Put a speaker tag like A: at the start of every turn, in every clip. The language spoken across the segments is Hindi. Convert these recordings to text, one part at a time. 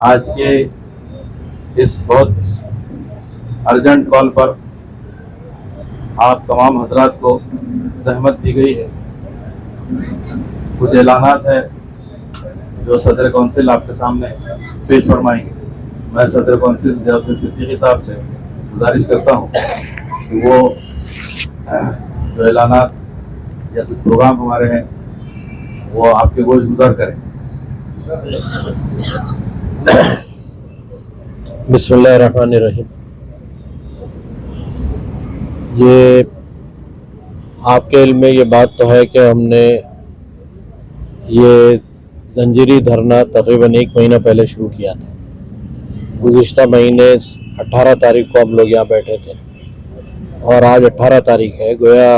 A: आज के इस बहुत अर्जेंट कॉल पर आप तमाम हजरात को सहमत दी गई है। कुछ ऐलानात है जो सदर कौंसिल आपके सामने पेश फरमाएंगे। मैं सदर कौंसिल जनाब सिद्दीकी साहब से गुजारिश करता हूँ कि वो जो ऐलानात या कुछ प्रोग्राम हमारे हैं वो आपके गोश गुजार करें।
B: बिस्मिल्लाहिर्रहमानिर्रहीम। ये आपके इल्म में ये बात तो है कि हमने ये जंजीरी धरना तकरीबन 1 महीना पहले शुरू किया था। गुज़िश्ता महीने 18 तारीख को हम लोग यहाँ बैठे थे और आज 18 तारीख है, गोया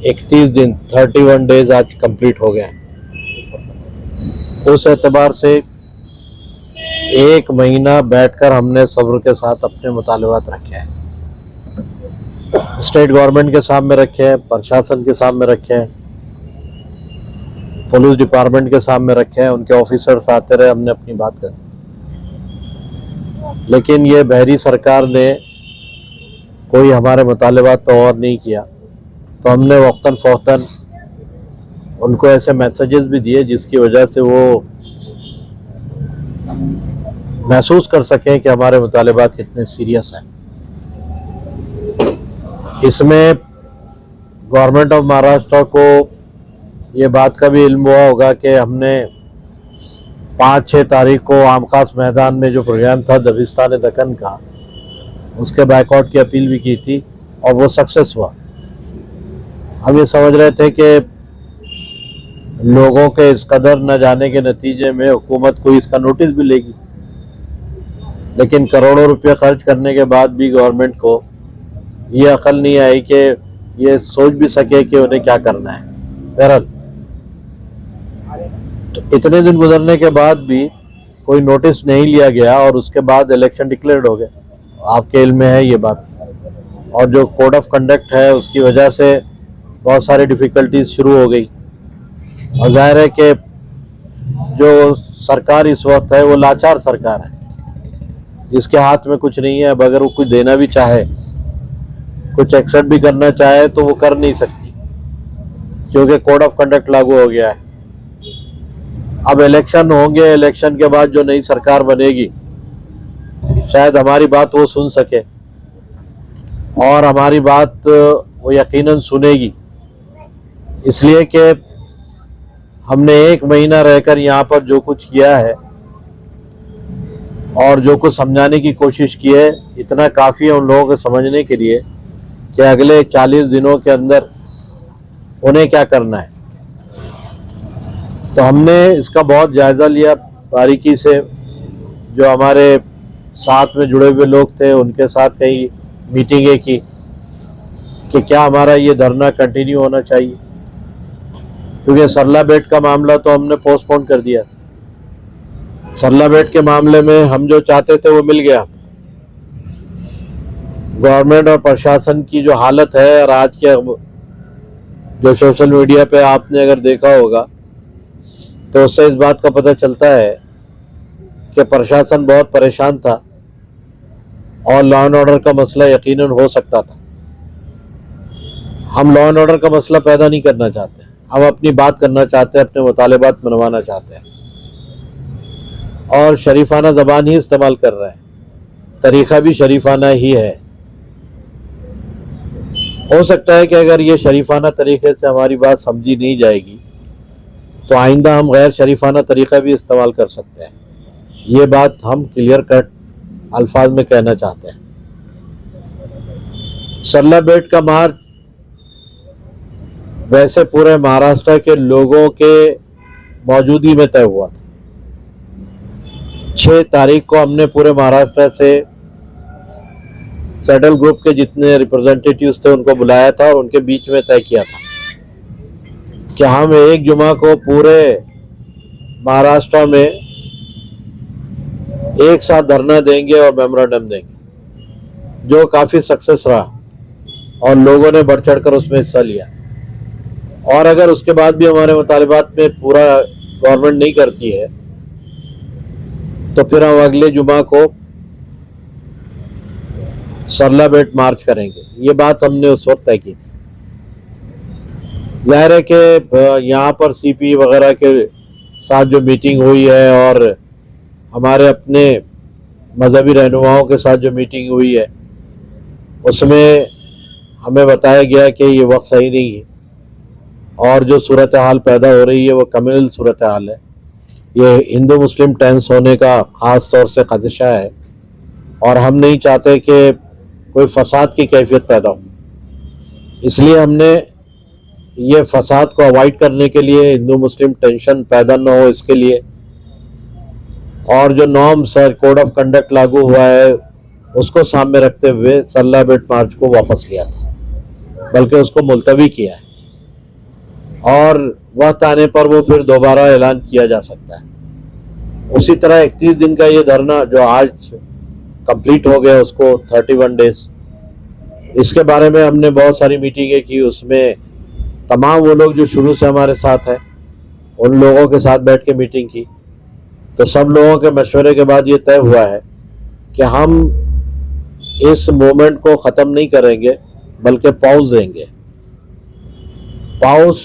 B: 31 दिन 31 डेज आज कंप्लीट हो गए। उस एतबार से 1 महीना बैठकर हमने सब्र के साथ अपने मुतालबात रखे हैं। स्टेट गवर्नमेंट के सामने रखे हैं, प्रशासन के सामने रखे हैं, पुलिस डिपार्टमेंट के सामने रखे हैं, उनके ऑफिसर्स आते रहे, हमने अपनी बात करी। लेकिन ये बहरी सरकार ने कोई हमारे मुतालबात पर गौर नहीं किया, तो हमने वक्तन फ़ौक्तन उनको ऐसे मैसेजेस भी दिए जिसकी वजह से वो महसूस कर सकें कि हमारे मुतालबात कितने सीरियस हैं। इसमें गवर्नमेंट ऑफ महाराष्ट्र को ये बात का भी इल्म हुआ होगा कि हमने 5-6 तारीख को आम खास मैदान में जो प्रोग्राम था दबिस्तान दक्कन का, उसके बायकॉट की अपील भी की थी और वो सक्सेस हुआ। हम ये समझ रहे थे कि लोगों के इस कदर न जाने के नतीजे में हुकूमत कोई इसका नोटिस भी लेगी, लेकिन करोड़ों रुपए खर्च करने के बाद भी गवर्नमेंट को ये अकल नहीं आई कि ये सोच भी सके कि उन्हें क्या करना है। बहरहाल तो इतने दिन गुजरने के बाद भी कोई नोटिस नहीं लिया गया और उसके बाद इलेक्शन डिक्लेयर्ड हो गए। आपके इल्म में है ये बात। और जो कोड ऑफ कंडक्ट है उसकी वजह से बहुत सारी डिफ़िकल्टीज शुरू हो गई और जाहिर है कि जो सरकार इस वक्त है वो लाचार सरकार है, जिसके हाथ में कुछ नहीं है। अब अगर वो कुछ देना भी चाहे, कुछ एक्सेप्ट भी करना चाहे तो वो कर नहीं सकती, क्योंकि कोड ऑफ कंडक्ट लागू हो गया है। अब इलेक्शन होंगे, इलेक्शन के बाद जो नई सरकार बनेगी शायद हमारी बात वो सुन सके और हमारी बात वो यकीनन सुनेगी, इसलिए कि हमने 1 महीना रहकर यहाँ पर जो कुछ किया है और जो कुछ समझाने की कोशिश की है, इतना काफ़ी है उन लोगों को समझने के लिए कि अगले 40 दिनों के अंदर उन्हें क्या करना है। तो हमने इसका बहुत जायज़ा लिया बारीकी से। जो हमारे साथ में जुड़े हुए लोग थे उनके साथ कई मीटिंगें की कि क्या हमारा ये धरना कंटिन्यू होना चाहिए, क्योंकि सरला बेट का मामला तो हमने पोस्टपोन कर दिया। सरला बेट के मामले में हम जो चाहते थे वो मिल गया। गवर्नमेंट और प्रशासन की जो हालत है, और आज के जो सोशल मीडिया पे आपने अगर देखा होगा तो उससे इस बात का पता चलता है कि प्रशासन बहुत परेशान था और लॉ एंड ऑर्डर का मसला यकीनन हो सकता था। हम लॉ एंड ऑर्डर का मसला पैदा नहीं करना चाहते, हम अपनी बात करना चाहते हैं, अपने मुतालबात मनवाना चाहते हैं और शरीफाना ज़बान ही इस्तेमाल कर रहे हैं। तरीक़ा भी शरीफाना ही है। हो सकता है कि अगर ये शरीफाना तरीक़े से हमारी बात समझी नहीं जाएगी तो आइंदा हम गैर शरीफाना तरीक़ा भी इस्तेमाल कर सकते हैं। ये बात हम क्लियर कट अल्फाज में कहना चाहते हैं। सरला बेट का मार्च वैसे पूरे महाराष्ट्र के लोगों के मौजूदगी में तय हुआ था। 6 तारीख को हमने पूरे महाराष्ट्र से सेडल ग्रुप के जितने रिप्रेजेंटेटिव्स थे उनको बुलाया था और उनके बीच में तय किया था कि हम 1 जुमा को पूरे महाराष्ट्र में एक साथ धरना देंगे और मेमोरेंडम देंगे, जो काफ़ी सक्सेस रहा और लोगों ने बढ़ चढ़कर उसमें हिस्सा लिया। और अगर उसके बाद भी हमारे मुतालबात में पूरा गवर्नमेंट नहीं करती है तो फिर हम अगले जुमा को सरला बेट मार्च करेंगे। ये बात हमने उस वक्त तय की थी। जाहिर है कि यहाँ पर सीपी वगैरह के साथ जो मीटिंग हुई है और हमारे अपने मजहबी रहनुमाओं के साथ जो मीटिंग हुई है, उसमें हमें बताया गया कि ये वक्त सही नहीं है और जो सूरत हाल पैदा हो रही है वो कम्युनल सूरत हाल है। ये हिंदू मुस्लिम टेंस होने का ख़ास तौर से खदशा है और हम नहीं चाहते कि कोई फसाद की कैफियत पैदा हो। इसलिए हमने ये फसाद को अवॉइड करने के लिए, हिंदू मुस्लिम टेंशन पैदा न हो इसके लिए, और जो नॉर्म्स है, कोड ऑफ कंडक्ट लागू हुआ है, उसको सामने रखते हुए सरला बेट मार्च को वापस लिया था, बल्कि उसको मुलतवी किया है और वक्त आने पर वो फिर दोबारा ऐलान किया जा सकता है। उसी तरह 31 दिन का ये धरना जो आज कंप्लीट हो गया, उसको 31 डेज, इसके बारे में हमने बहुत सारी मीटिंगें की। उसमें तमाम वो लोग जो शुरू से हमारे साथ हैं, उन लोगों के साथ बैठ के मीटिंग की। तो सब लोगों के मशवरे के बाद ये तय हुआ है कि हम इस मूवमेंट को ख़त्म नहीं करेंगे, बल्कि पॉज देंगे। पॉज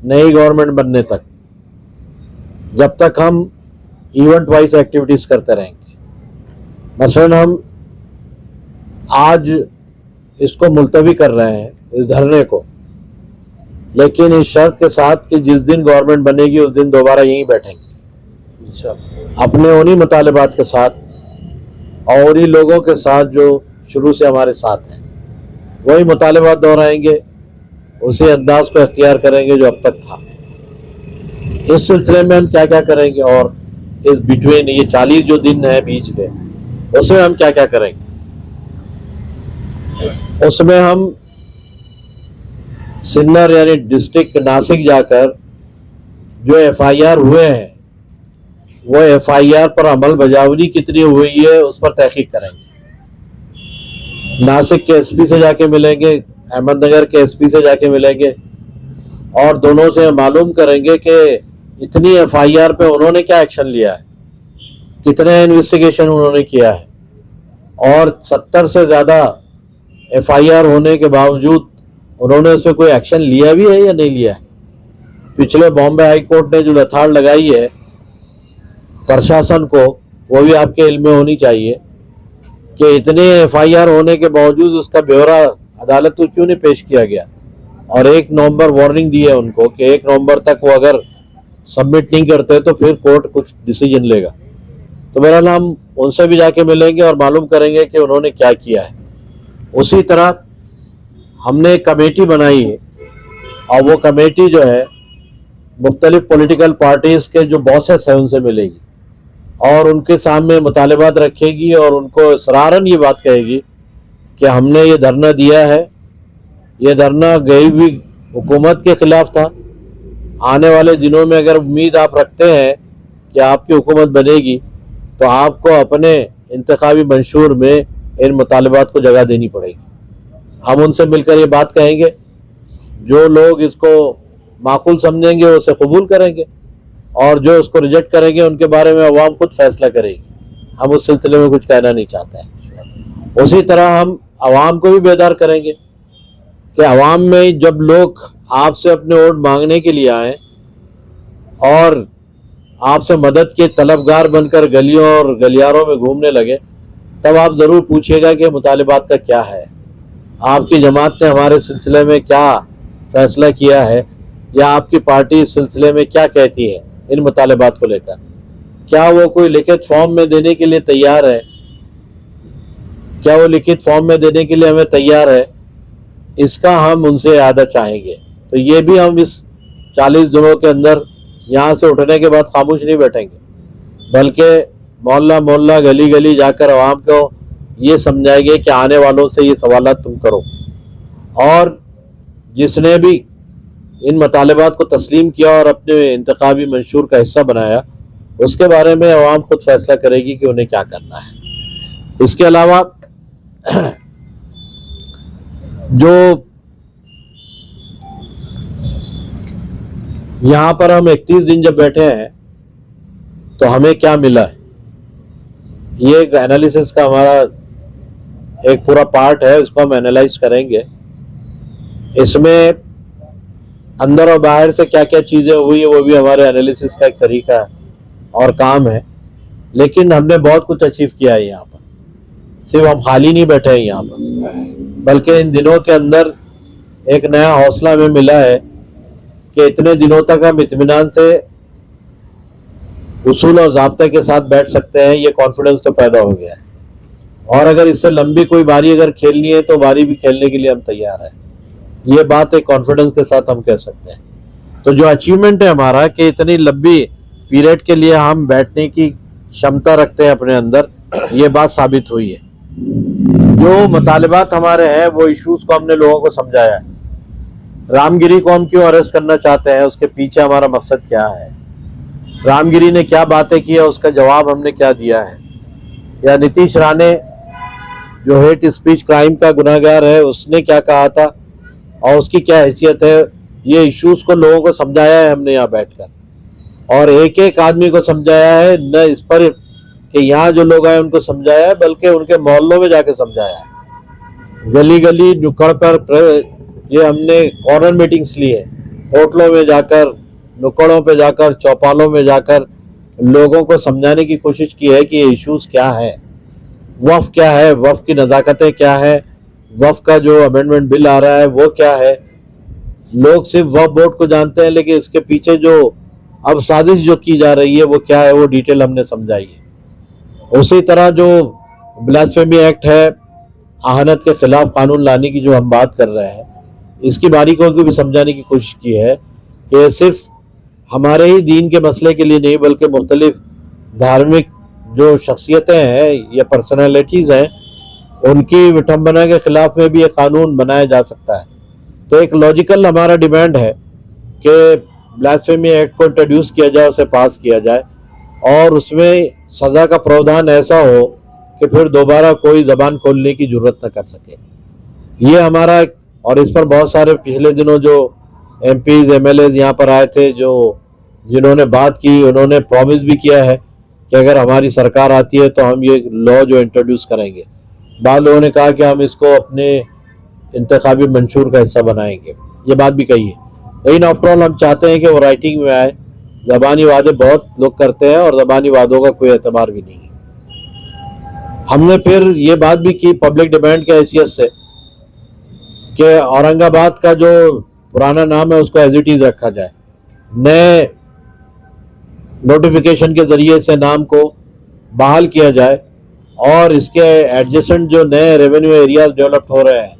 B: नई गवर्नमेंट बनने तक, जब तक हम इवेंट वाइज एक्टिविटीज़ करते रहेंगे। मसलन हम आज इसको मुलतवी कर रहे हैं, इस धरने को, लेकिन इस शर्त के साथ कि जिस दिन गवर्नमेंट बनेगी उस दिन दोबारा यहीं बैठेंगे अपने उन्हीं मुतालिबात के साथ और उन्हीं लोगों के साथ जो शुरू से हमारे साथ हैं। वही मुतालिबात दोहराएंगे, उसी अंदाज को अख्तियार करेंगे जो अब तक था। इस सिलसिले में हम क्या क्या करेंगे और इस बिटवीन ये 40 जो दिन है बीच में, उसमें हम क्या क्या करेंगे। उसमें हम सिन्नर यानी डिस्ट्रिक्ट नासिक जाकर जो FIR हुए हैं, वो FIR पर अमल बजावरी कितनी हुई है उस पर तहकीक करेंगे। नासिक के SP से जाके मिलेंगे, अहमदनगर के SP से जाके मिलेंगे और दोनों से मालूम करेंगे कि इतनी FIR पे उन्होंने क्या एक्शन लिया है, कितने इन्वेस्टिगेशन उन्होंने किया है और 70 से ज़्यादा FIR होने के बावजूद उन्होंने उस पर कोई एक्शन लिया भी है या नहीं लिया है। पिछले बॉम्बे हाई कोर्ट ने जो लथाड़ लगाई है प्रशासन को, वो भी आपके इल्म में होनी चाहिए कि इतने FIR होने के बावजूद उसका ब्यौरा अदालत को क्यों नहीं पेश किया गया और 1 नवंबर वार्निंग दी है उनको कि 1 नवंबर तक वो अगर सबमिट नहीं करते तो फिर कोर्ट कुछ डिसीजन लेगा। तो बहरहाल हम उनसे भी जाके मिलेंगे और मालूम करेंगे कि उन्होंने क्या किया है। उसी तरह हमने एक कमेटी बनाई है और वो कमेटी जो है मुख्तलिफ पॉलिटिकल पार्टीज़ के जो बॉसेस हैं उनसे मिलेगी और उनके सामने मुतालिबात रखेगी और उनको इसरारन ये बात कहेगी कि हमने ये धरना दिया है, ये धरना गई हुई हुकूमत के ख़िलाफ़ था। आने वाले दिनों में अगर उम्मीद आप रखते हैं कि आपकी हुकूमत बनेगी तो आपको अपने इंतखाबी मंशूर में इन मुतालिबात को जगह देनी पड़ेगी। हम उनसे मिलकर ये बात कहेंगे, जो लोग इसको माकूल समझेंगे उसे कबूल करेंगे और जो उसको रिजेक्ट करेंगे उनके बारे में अवाम खुद फैसला करेगी। हम उस सिलसिले में कुछ कहना नहीं चाहते हैं। उसी तरह हम अवाम को भी बेदार करेंगे कि अवाम में जब लोग आपसे अपने वोट मांगने के लिए आए और आपसे मदद के तलबगार बनकर गलियों और गलियारों में घूमने लगे, तब आप ज़रूर पूछिएगा कि मुतालिबात का क्या है, आपकी जमात ने हमारे सिलसिले में क्या फ़ैसला किया है या आपकी पार्टी इस सिलसिले में क्या कहती है इन मुतालिबात को लेकर। क्या वो कोई लिखित फॉर्म में देने के लिए तैयार है, क्या वो लिखित फॉर्म में देने के लिए हमें तैयार है, इसका हम उनसे इआदा चाहेंगे। तो ये भी हम इस 40 दिनों के अंदर यहाँ से उठने के बाद खामोश नहीं बैठेंगे, बल्कि मोहल्ला मोहल्ला गली गली जाकर आवाम को ये समझाएंगे कि आने वालों से ये सवालात तुम करो और जिसने भी इन मुतालिबात को तस्लीम किया और अपने इंतखाबी मंशूर का हिस्सा बनाया, उसके बारे में आवाम खुद फैसला करेगी कि उन्हें क्या करना है। इसके अलावा जो यहाँ पर हम 31 दिन जब बैठे हैं तो हमें क्या मिला है, ये एक एनालिसिस का हमारा एक पूरा पार्ट है, इसको हम एनालाइज करेंगे। इसमें अंदर और बाहर से क्या क्या चीज़ें हुई है वो भी हमारे एनालिसिस का एक तरीका है और काम है। लेकिन हमने बहुत कुछ अचीव किया है यहाँ पर, सिर्फ हम खाली नहीं बैठे हैं यहाँ पर, बल्कि इन दिनों के अंदर एक नया हौसला हमें मिला है कि इतने दिनों तक हम इत्मीनान से उसूल और ज़ाब्ते के साथ बैठ सकते हैं। ये कॉन्फिडेंस तो पैदा हो गया है, और अगर इससे लंबी कोई बारी अगर खेलनी है तो बारी भी खेलने के लिए हम तैयार हैं। ये बात एक कॉन्फिडेंस के साथ हम कह सकते हैं। तो जो अचीवमेंट है हमारा कि इतनी लंबी पीरियड के लिए हम बैठने की क्षमता रखते हैं अपने अंदर, ये बात साबित हुई है। जो मुतालिबात हमारे हैं वो इश्यूज को हमने लोगों को समझाया है। रामगिरी को हम क्यों अरेस्ट करना चाहते हैं, उसके पीछे हमारा मकसद क्या है, रामगिरी ने क्या बातें की है, उसका जवाब हमने क्या दिया है, या नीतीश राणे जो हेट स्पीच क्राइम का गुनाहगार है उसने क्या कहा था और उसकी क्या हैसियत है, ये इश्यूज को लोगों को समझाया है हमने यहाँ बैठकर, और एक एक आदमी को समझाया है। न इस पर कि यहाँ जो लोग आए उनको समझाया है, बल्कि उनके मोहल्लों में जाके समझाया है। गली गली नुक्कड़ पर ये हमने कॉर्नर मीटिंग्स ली है, होटलों में जाकर, नुक्कड़ों पे जाकर, चौपालों में जाकर लोगों को समझाने की कोशिश की है कि ये इश्यूज क्या है, वफ़ क्या है, वफ़ की नज़ाकतें क्या है, वफ़ का जो अमेंडमेंट बिल आ रहा है वो क्या है। लोग सिर्फ वफ़ बोर्ड को जानते हैं, लेकिन इसके पीछे जो अब साजिश जो की जा रही है वो क्या है, वो डिटेल हमने समझाई है। उसी तरह जो ब्लास्फेमी एक्ट है, आहनत के खिलाफ कानून लाने की जो हम बात कर रहे हैं, इसकी बारीकियों को भी समझाने की कोशिश की है कि सिर्फ हमारे ही दीन के मसले के लिए नहीं, बल्कि मुख्तलिफ धार्मिक जो शख्सियतें हैं या पर्सनैलिटीज़ हैं, उनकी विठंबना के खिलाफ में भी ये कानून बनाया जा सकता है। तो एक लॉजिकल हमारा डिमांड है कि ब्लास्फेमी एक्ट को इंट्रोड्यूस किया जाए, उसे पास किया जाए, और उसमें सज़ा का प्रावधान ऐसा हो कि फिर दोबारा कोई ज़बान खोलने की ज़रूरत न कर सके। ये हमारा, और इस पर बहुत सारे पिछले दिनों जो MPs MLAs यहाँ पर आए थे, जो जिन्होंने बात की, उन्होंने प्रॉमिस भी किया है कि अगर हमारी सरकार आती है तो हम ये लॉ जो इंट्रोड्यूस करेंगे। बाद लोगों ने कहा कि हम इसको अपने इंतखाबी मंशूर का हिस्सा बनाएंगे, ये बात भी कही है। लेकिन आफ्टर ऑल हम चाहते हैं कि वो राइटिंग में आए। ज़बानी वादे बहुत लोग करते हैं और ज़बानी वादों का कोई एतबार भी नहीं है। हमने फिर ये बात भी की पब्लिक डिमांड के हैसियत से कि औरंगाबाद का जो पुराना नाम है उसको एज इट इज़ रखा जाए, नए नोटिफिकेशन के ज़रिए से नाम को बहाल किया जाए, और इसके एडजेसेंट जो नए रेवेन्यू एरियाज डेवलप हो रहे हैं,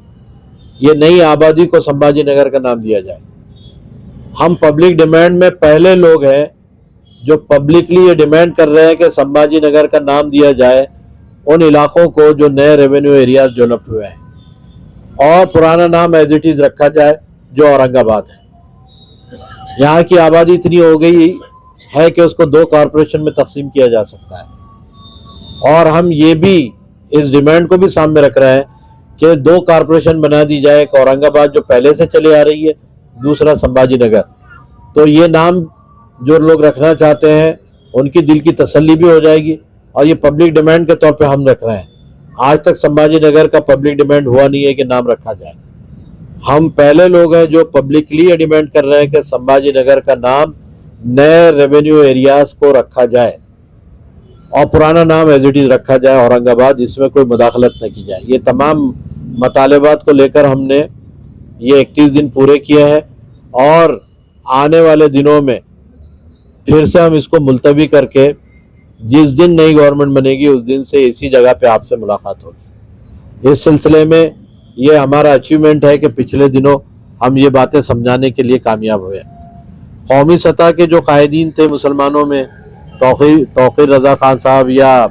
B: ये नई आबादी को संभाजी नगर का नाम दिया जाए। हम पब्लिक डिमांड में पहले लोग हैं जो पब्लिकली ये डिमांड कर रहे हैं कि संभाजी नगर का नाम दिया जाए उन इलाकों को जो नए रेवेन्यू एरियाज डेवलप हुए हैं, और पुराना नाम एज इट इज़ रखा जाए जो औरंगाबाद है। यहाँ की आबादी इतनी हो गई है कि उसको 2 कॉरपोरेशन में तकसीम किया जा सकता है, और हम ये भी इस डिमांड को भी सामने रख रहे हैं कि 2 कॉरपोरेशन बना दी जाए, एक औरंगाबाद जो पहले से चले आ रही है, दूसरा संभाजी नगर। तो ये नाम जो लोग रखना चाहते हैं उनकी दिल की तसल्ली भी हो जाएगी, और ये पब्लिक डिमांड के तौर पे हम रख रहे हैं। आज तक संभाजी नगर का पब्लिक डिमांड हुआ नहीं है कि नाम रखा जाए। हम पहले लोग हैं जो पब्लिकली ये डिमांड कर रहे हैं कि संभाजी नगर का नाम नए रेवेन्यू एरियाज को रखा जाए और पुराना नाम एज इट इज़ रखा जाए औरंगाबाद, इसमें कोई मुदाखलत न की जाए। ये तमाम मतालेबात को लेकर हमने ये 31 दिन पूरे किए हैं, और आने वाले दिनों में फिर से हम इसको मुलतवी करके जिस दिन नई गवर्नमेंट बनेगी उस दिन से इसी जगह पे आपसे मुलाकात होगी। इस सिलसिले में ये हमारा अचीवमेंट है कि पिछले दिनों हम ये बातें समझाने के लिए कामयाब हुए। कौमी सतह के जो कायदीन थे मुसलमानों में, तौक़ीर रज़ा खान साहब या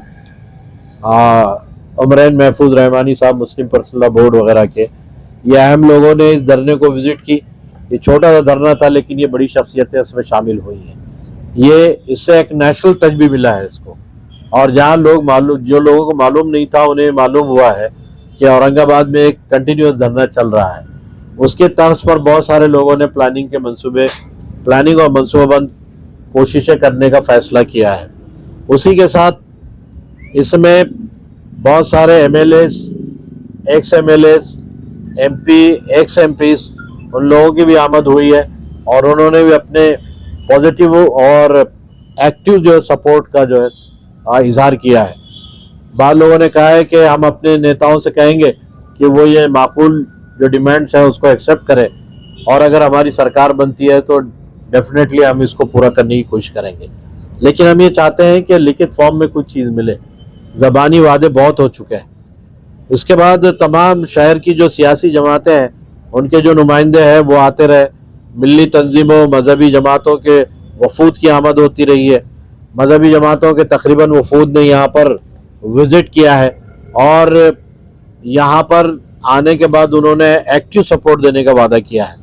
B: उमरैन महफूज रहमानी साहब मुस्लिम पर्सनल लॉ बोर्ड वगैरह के, ये अहम लोगों ने इस धरने को विज़िट की। ये छोटा सा धरना था लेकिन ये बड़ी शख्सियतें इसमें शामिल हुई हैं। ये इससे एक नेशनल टच भी मिला है इसको, और जहाँ जो लोगों को मालूम नहीं था उन्हें मालूम हुआ है कि औरंगाबाद में एक कंटिन्यूस धरना चल रहा है। उसके तर्ज पर बहुत सारे लोगों ने प्लानिंग और मनसूबाबंद कोशिशें करने का फैसला किया है। उसी के साथ इसमें बहुत सारे MLAs, ex MLAs, MP, ex MPs, उन लोगों की भी आमद हुई है और उन्होंने भी अपने पॉजिटिव और एक्टिव जो सपोर्ट का जो है इजहार किया है। बाद लोगों ने कहा है कि हम अपने नेताओं से कहेंगे कि वो ये माकूल जो डिमांड्स है उसको एक्सेप्ट करें और अगर हमारी सरकार बनती है तो डेफिनेटली हम इसको पूरा करने की कोशिश करेंगे। लेकिन हम ये चाहते हैं कि लिखित फॉर्म में कुछ चीज़ मिले, ज़बानी वादे बहुत हो चुके हैं। इसके बाद तमाम शहर की जो सियासी जमातें हैं उनके जो नुमाइंदे हैं वो आते रहे, मिली तंजीमों, मजहबी जमातों के वफूद की आमद होती रही है। मजहबी जमातों के तकरीबन वफूद ने यहाँ पर विज़िट किया है और यहाँ पर आने के बाद उन्होंने एक्टिव सपोर्ट देने का वादा किया है।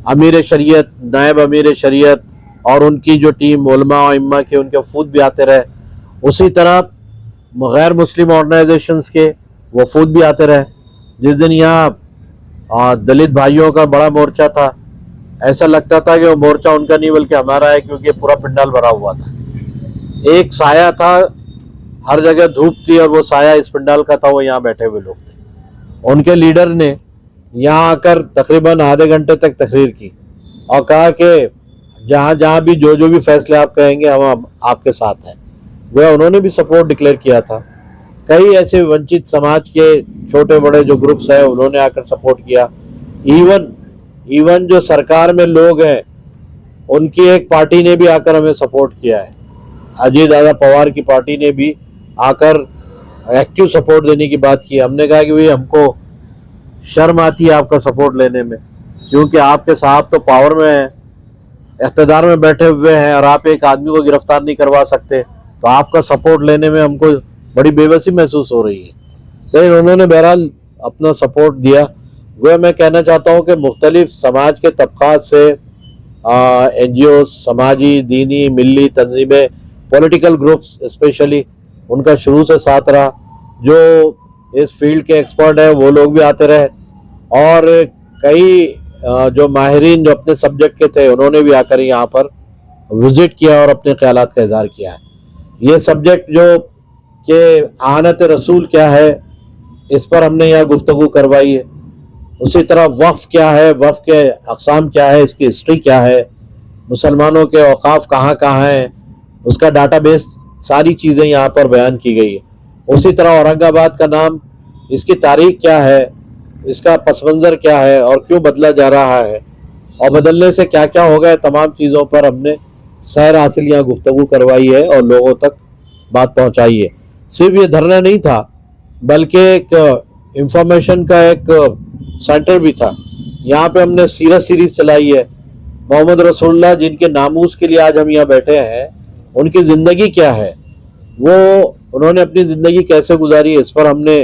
B: अमीर शरीयत, नायब अमीर शरीयत और उनकी जो टीम उलमा और इम्मा के उनके वफूद भी आते रहे। उसी तरह गैर मुस्लिम ऑर्गेनाइजेशंस के वफूद भी आते रहे। जिस दिन यहाँ दलित भाइयों का बड़ा मोर्चा था, ऐसा लगता था कि वो मोर्चा उनका नहीं बल्कि हमारा है, क्योंकि पूरा पंडाल भरा हुआ था। एक साया था, हर जगह धूप थी और वो साया इस पंडाल का था, वो यहाँ बैठे हुए लोग थे। उनके लीडर ने यहाँ आकर तकरीबन आधे घंटे तक तकरीर की और कहा कि जहाँ जहाँ भी जो भी फैसले आप कहेंगे हम आपके साथ हैं। वह उन्होंने भी सपोर्ट डिक्लेयर किया था। कई ऐसे वंचित समाज के छोटे बड़े जो ग्रुप्स हैं उन्होंने आकर सपोर्ट किया। इवन जो सरकार में लोग हैं उनकी एक पार्टी ने भी आकर हमें सपोर्ट किया है। अजीत दादा पवार की पार्टी ने भी आकर एक्टिव सपोर्ट देने की बात की। हमने कहा कि भाई हमको शर्म आती है आपका सपोर्ट लेने में, क्योंकि आपके साहब तो पावर में हैं, इक़्तिदार में बैठे हुए हैं और आप एक आदमी को गिरफ्तार नहीं करवा सकते, तो आपका सपोर्ट लेने में हमको बड़ी बेबसी महसूस हो रही है। लेकिन उन्होंने बहरहाल अपना सपोर्ट दिया। वह मैं कहना चाहता हूँ कि मुख्तलिफ समाज के तबक़ात से NGOs, समाजी, दीनी, मिली तंजीमें, पॉलिटिकल ग्रुप्स स्पेशली, उनका शुरू से साथ रहा। जो इस फील्ड के एक्सपर्ट हैं वो लोग भी आते रहे और कई जो माहिरीन जो अपने सब्जेक्ट के थे उन्होंने भी आकर यहाँ पर विज़िट किया और अपने ख्यालात का इज़हार किया है। ये सब्जेक्ट जो कि आनत रसूल क्या है, इस पर हमने यहाँ गुफ्तगू करवाई है। उसी तरह वफ़ क्या है, वफ़ के अक़साम क्या है, इसकी हिस्ट्री क्या है, मुसलमानों के औक़ाफ़ कहाँ कहाँ हैं, उसका डाटाबेस, सारी चीज़ें यहाँ पर बयान की गई है। उसी तरह औरंगाबाद का नाम, इसकी तारीख क्या है, इसका पस मंज़र क्या है और क्यों बदला जा रहा है और बदलने से क्या क्या हो गया, तमाम चीज़ों पर हमने सैर हासिल यहाँ गुफ्तगू करवाई है और लोगों तक बात पहुँचाई है। सिर्फ ये धरना नहीं था बल्कि एक इंफॉर्मेशन का एक सेंटर भी था। यहाँ पे हमने सीरत सीरीज चलाई है। मोहम्मद रसूलुल्लाह जिनके नामूस के लिए आज हम यहाँ बैठे हैं, उनकी ज़िंदगी क्या है, वो उन्होंने अपनी ज़िंदगी कैसे गुजारी, इस पर हमने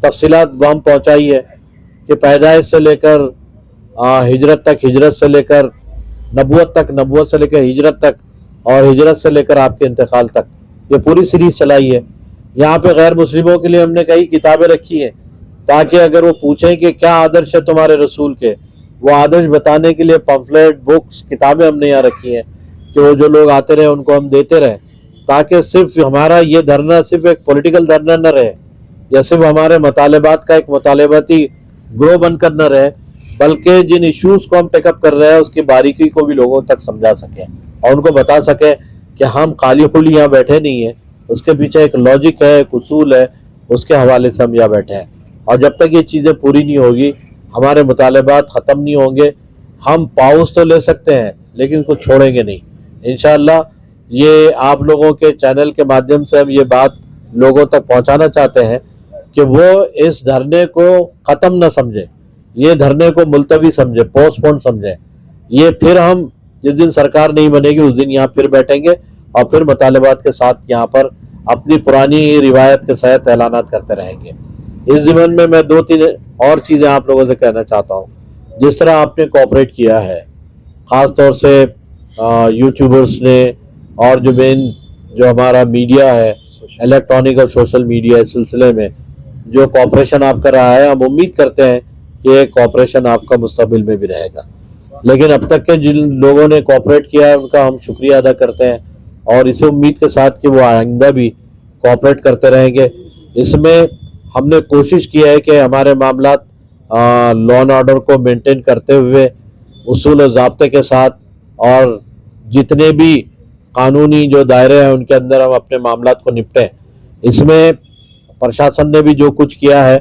B: तफसीलात बाम पहुँचाई है कि पैदाइश से लेकर हिजरत तक, हिजरत से लेकर नबूवत तक, नबूवत से लेकर हिजरत तक और हिजरत से लेकर आपके इंतकाल तक, ये पूरी सीरीज चलाई है। यहाँ पे गैर मुस्लिमों के लिए हमने कई किताबें रखी हैं ताकि अगर वो पूछें कि क्या आदर्श है तुम्हारे रसूल के, वो आदर्श बताने के लिए पम्फलेट, बुक्स, किताबें हमने यहाँ रखी हैं कि वो जो लोग आते रहे उनको हम देते रहें, ताकि सिर्फ हमारा ये धरना सिर्फ एक पॉलिटिकल धरना न रहे या सिर्फ हमारे मुतालबात का एक मुतालबाती ग्रो बनकर न रहे, बल्कि जिन इश्यूज़ को हम टेकअप कर रहे हैं उसकी बारीकी को भी लोगों तक समझा सकें और उनको बता सकें कि हम खाली खुली यहाँ बैठे नहीं हैं, उसके पीछे एक लॉजिक है, एक उसूल है, उसके हवाले से हम यहाँ बैठे हैं। और जब तक ये चीज़ें पूरी नहीं होगी, हमारे मुतालबात ख़त्म नहीं होंगे, हम पाउस तो ले सकते हैं लेकिन कुछ छोड़ेंगे नहीं। इंशाअल्लाह ये आप लोगों के चैनल के माध्यम से हम ये बात लोगों तक पहुंचाना चाहते हैं कि वो इस धरने को ख़त्म न समझे, ये धरने को मुलतवी समझे, पोस्टपोन समझे। ये फिर हम जिस दिन सरकार नहीं बनेगी उस दिन यहाँ फिर बैठेंगे और फिर मुतालबात के साथ यहाँ पर अपनी पुरानी रिवायत के तहत ऐलानात करते रहेंगे। इस ज़मीन में मैं 2-3 और चीज़ें आप लोगों से कहना चाहता हूँ। जिस तरह आपने कोऑपरेट किया है, ख़ास तौर से यूट्यूबर्स ने और जो हमारा मीडिया है, इलेक्ट्रॉनिक और सोशल मीडिया, इस सिलसिले में जो कोऑपरेशन आपका रहा है, हम उम्मीद करते हैं कि ये कोऑपरेशन आपका मुस्तकबिल में भी रहेगा। लेकिन अब तक के जिन लोगों ने कोऑपरेट किया है उनका हम शुक्रिया अदा करते हैं और इसी उम्मीद के साथ कि वो आइंदा भी कोऑपरेट करते रहेंगे। इसमें हमने कोशिश की है कि हमारे मामला लॉ एंड ऑर्डर को मेंटेन करते हुए उसूल और ज़ाब्ते के साथ और जितने भी कानूनी जो दायरे हैं उनके अंदर हम अपने मामला को निपटें। इसमें प्रशासन ने भी जो कुछ किया है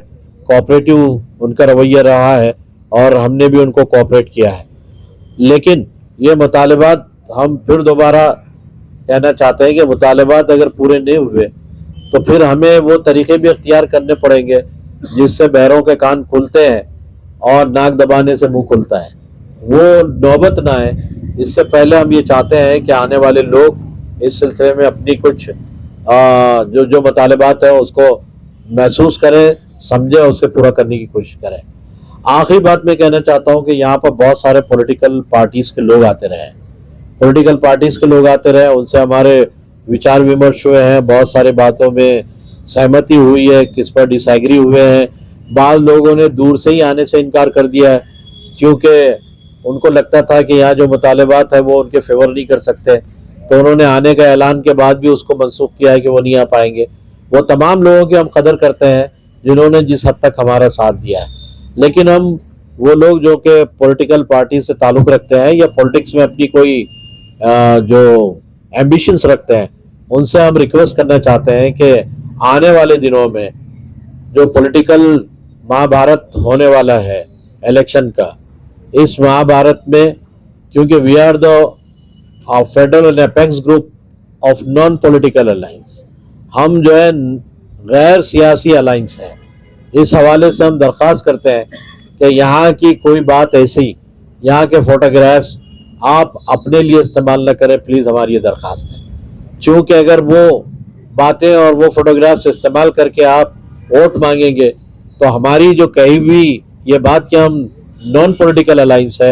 B: कोऑपरेटिव उनका रवैया रहा है और हमने भी उनको कोऑपरेट किया है। लेकिन ये मुतालबात हम फिर दोबारा कहना चाहते हैं कि मुतालबात अगर पूरे नहीं हुए तो फिर हमें वो तरीके भी अख्तियार करने पड़ेंगे जिससे बहरों के कान खुलते हैं और नाक दबाने से मुंह खुलता है, वो नौबत ना है। इससे पहले हम ये चाहते हैं कि आने वाले लोग इस सिलसिले में अपनी कुछ जो मुतालबात है उसको महसूस करें, समझे और उसे पूरा करने की कोशिश करें। आखिरी बात मैं कहना चाहता हूँ कि यहाँ पर बहुत सारे पॉलिटिकल पार्टीज़ के लोग आते रहे हैं, उनसे हमारे विचार विमर्श हुए हैं, बहुत सारी बातों में सहमति हुई है, किस पर डिसएग्री हुए हैं। बाद लोगों ने दूर से ही आने से इनकार कर दिया है क्योंकि उनको लगता था कि यहाँ जो मुतालबात है वो उनके फेवर नहीं कर सकते, तो उन्होंने आने का ऐलान के बाद भी उसको मनसूख किया है कि वो नहीं आ पाएंगे। वो तमाम लोगों की हम कदर करते हैं जिन्होंने जिस हद तक हमारा साथ दिया है, लेकिन हम वो लोग जो कि पॉलिटिकल पार्टी से ताल्लुक़ रखते हैं या पॉलिटिक्स में अपनी कोई जो एम्बिशंस रखते हैं उनसे हम रिक्वेस्ट करना चाहते हैं कि आने वाले दिनों में जो पॉलिटिकल महाभारत होने वाला है इलेक्शन का, इस महाभारत में क्योंकि we are the federal and apex group of non political alliance, हम जो है गैर सियासी अलायंस है, इस हवाले से हम दरख्वास्त करते हैं कि यहाँ की कोई बात ऐसी, यहाँ के फोटोग्राफ्स आप अपने लिए इस्तेमाल न करें, प्लीज़ हमारी ये दरख्वास्त है। क्योंकि अगर वो बातें और वो फोटोग्राफ्स इस्तेमाल करके आप वोट मांगेंगे तो हमारी जो कही हुई ये बात कि हम नॉन पॉलिटिकल अलायंस है,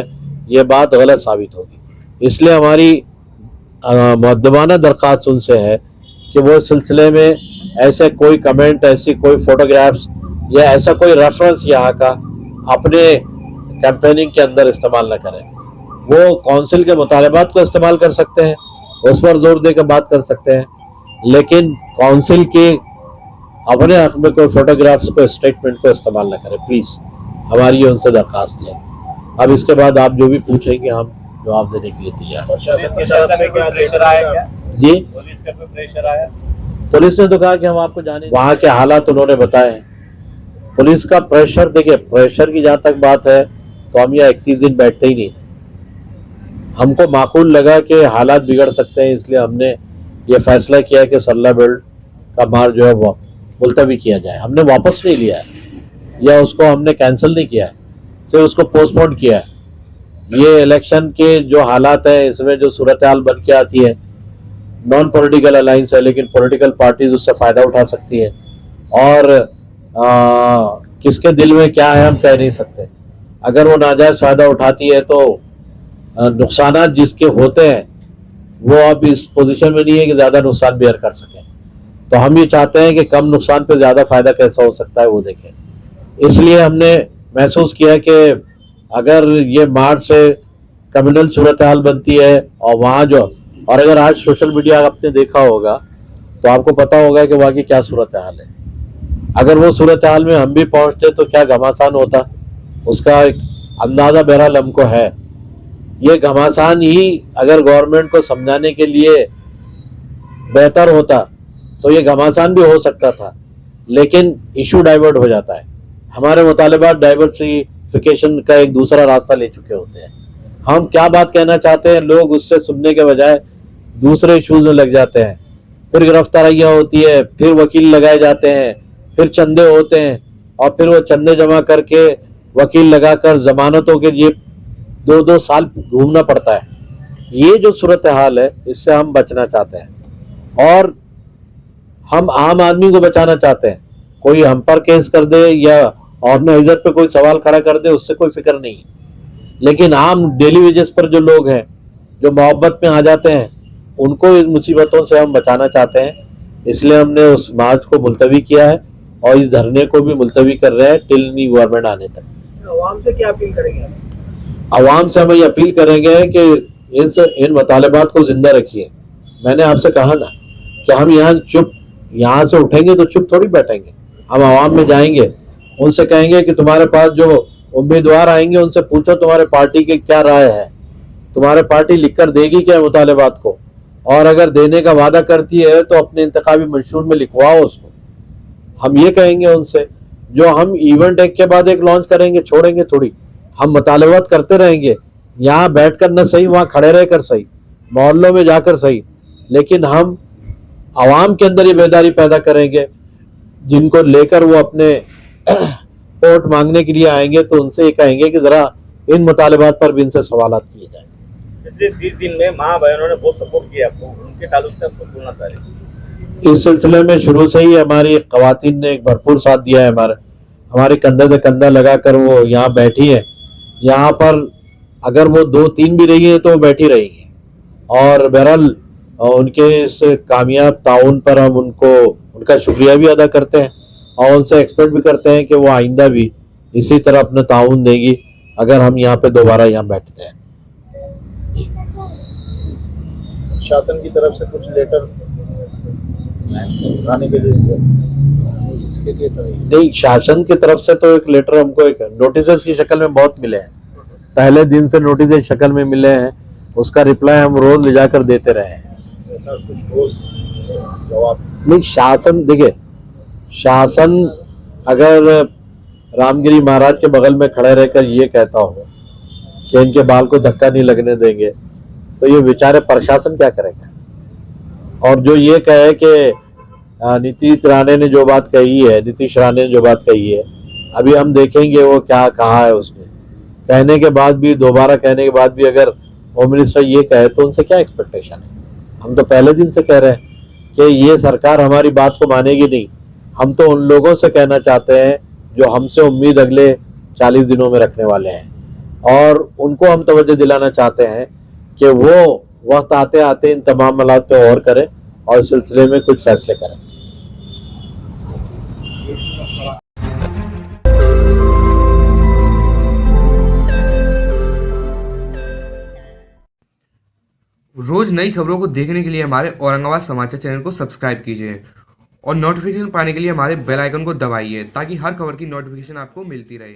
B: ये बात गलत साबित होगी। इसलिए हमारी मुअद्दबाना दरख्वास्त उनसे है कि वो इस सिलसिले में ऐसे कोई कमेंट, ऐसी कोई फोटोग्राफ्स या ऐसा कोई रेफरेंस यहाँ का अपने कैंपेनिंग के अंदर इस्तेमाल न करें। वो कौंसिल के मुतालबात को इस्तेमाल कर सकते हैं, उस पर जोर देकर बात कर सकते हैं, लेकिन कौंसिल के अपने हक में कोई फोटोग्राफ्स को, स्टेटमेंट को इस्तेमाल न करें, प्लीज़ हमारी ये उनसे दरख्वास्त है। अब इसके बाद आप जो भी पूछेंगे हम जवाब देने के लिए तैयार हैं। जी,
C: पुलिस का कोई प्रेशर आया?
B: पुलिस ने तो कहा कि हम आपको जाने, वहाँ के हालात उन्होंने बताए। पुलिस का प्रेशर, देखिए प्रेशर की जहाँ तक बात है तो हम यहाँ 31 दिन बैठते ही नहीं थे। हमको माकूल लगा कि हालात बिगड़ सकते हैं, इसलिए हमने ये फैसला किया कि सरला बेल्ट का मार्च जो है वो मुलतवी किया जाए। हमने वापस नहीं लिया है या उसको हमने कैंसिल नहीं किया है, सिर्फ उसको पोस्टपोन किया है। ये इलेक्शन के जो हालात हैं, इसमें जो सूरत हाल बन के आती है, नॉन पॉलिटिकल अलायंस है लेकिन पॉलिटिकल पार्टीज उससे फ़ायदा उठा सकती है और किसके दिल में क्या है हम कह नहीं सकते। अगर वो नाजायज़ फ़ायदा उठाती है तो नुकसानात जिसके होते हैं वो अब इस पोजीशन में नहीं है कि ज़्यादा नुकसान बेयर कर सकें। तो हम ये चाहते हैं कि कम नुकसान पे ज़्यादा फ़ायदा कैसा हो सकता है वो देखें। इसलिए हमने महसूस किया कि अगर ये मार्च से कम्युनल सूरत हाल बनती है और वहाँ जो, और अगर आज सोशल मीडिया आपने देखा होगा तो आपको पता होगा कि वहाँ की क्या सूरत हाल है। अगर वो सूरत हाल में हम भी पहुँचते तो क्या घमासान होता, उसका एक अंदाज़ा बहरहाल हमको है। ये घमासान ही अगर गवर्नमेंट को समझाने के लिए बेहतर होता तो ये घमासान भी हो सकता था, लेकिन इशू डाइवर्ट हो जाता है। हमारे मुतालिबात डाइवर्सिफिकेशन का एक दूसरा रास्ता ले चुके होते हैं। हम क्या बात कहना चाहते हैं लोग उससे सुनने के बजाय दूसरे इशूज़ में लग जाते हैं, फिर गिरफ्तारियाँ होती है, फिर वकील लगाए जाते हैं, फिर चंदे होते हैं और फिर वो चंदे जमा करके वकील लगाकर जमानतों के लिए 2-2 साल घूमना पड़ता है। ये जो सूरत हाल है इससे हम बचना चाहते हैं और हम आम आदमी को बचाना चाहते हैं। कोई हम पर केस कर दे या ऑर्गेनाइजर पे कोई सवाल खड़ा कर दे उससे कोई फिक्र नहीं है, लेकिन आम डेली वेजेस पर जो लोग हैं जो मोहब्बत में आ जाते हैं उनको इन मुसीबतों से हम बचाना चाहते हैं। इसलिए हमने उस मार्च को मुलतवी किया है और इस धरने को भी मुलतवी कर रहे हैं टिल न्यू गवर्नमेंट आने तक।
C: आवाम से क्या अपील करेंगे?
B: आवाम से हम ये अपील करेंगे कि इन मुतालबात को जिंदा रखिए। मैंने आपसे कहा ना कि हम यहाँ चुप यहाँ से उठेंगे तो चुप थोड़ी बैठेंगे। हम आवाम में जाएंगे, उनसे कहेंगे कि तुम्हारे पास जो उम्मीदवार आएंगे उनसे पूछो तुम्हारे पार्टी की क्या राय है, तुम्हारे पार्टी लिखकर देगी क्या मुतालबात को, और अगर देने का वादा करती है तो अपने इंतखाबी मंशूर में लिखवाओ उसको। हम ये कहेंगे उनसे। जो हम इवेंट एक के बाद एक लॉन्च करेंगे छोड़ेंगे थोड़ी, हम मुतालबात करते रहेंगे, यहाँ बैठ कर न सही वहाँ खड़े रहकर सही, मोहल्लों में जाकर सही, लेकिन हम आवाम के अंदर ये बेदारी पैदा करेंगे। जिनको लेकर वो अपने वोट मांगने के लिए आएंगे तो उनसे ये कहेंगे कि जरा इन मुतालबात पर भी इनसे सवालात किए जाए।
C: पिछले 30 दिन में माँ बहनों ने बहुत सपोर्ट किया आपको, उनके ताल्लुक से आपको बोलना चाहिए।
B: इस सिलसिले में शुरू से ही हमारी ख़वातीन ने एक भरपूर साथ दिया है। हमारे कंधे से कंधा लगाकर वो यहाँ बैठी है। यहाँ पर अगर वो 2-3 भी रही है तो वो बैठी रही है, और बहरहाल उनके इस कामयाब ताउन पर हम उनका शुक्रिया भी अदा करते हैं और उनसे एक्सपेक्ट भी करते हैं कि वो आइंदा भी इसी तरह अपना ताउन देंगी अगर हम यहाँ पे दोबारा यहाँ बैठते हैं।
D: शासन की तरफ से कुछ लेटर आने के लिए इसके लिए तो
B: नहीं, शासन की तरफ से तो एक लेटर हमको एक नोटिस की शक्ल में बहुत मिले हैं, पहले दिन से नोटिस की शक्ल में मिले हैं, उसका रिप्लाई हम रोज ले जाकर देते रहे हैं।
D: कुछ ठोस जवाब
B: नहीं, शासन देखिए, शासन अगर रामगिरी महाराज के बगल में खड़े रहकर ये कहता हो कि इनके बाल को धक्का नहीं लगने देंगे तो ये बेचारे प्रशासन क्या करेगा। और जो ये कहे कि नीतीश राणे ने जो बात कही है, अभी हम देखेंगे वो क्या कहा है उसमें। कहने के बाद भी, दोबारा कहने के बाद भी अगर होम मिनिस्टर ये कहे तो उनसे क्या एक्सपेक्टेशन है। हम तो पहले दिन से कह रहे हैं कि ये सरकार हमारी बात को मानेगी नहीं। हम तो उन लोगों से कहना चाहते हैं जो हमसे उम्मीद अगले 40 दिनों में रखने वाले हैं, और उनको हम तवज्जो दिलाना चाहते हैं कि वो वक्त आते आते इन तमाम मामलात पे गौर करें और इस सिलसिले में कुछ फैसले करें।
E: रोज नई खबरों को देखने के लिए हमारे औरंगाबाद समाचार चैनल को सब्सक्राइब कीजिए और नोटिफिकेशन पाने के लिए हमारे बेल आइकन को दबाइए ताकि हर खबर की नोटिफिकेशन आपको मिलती रहे।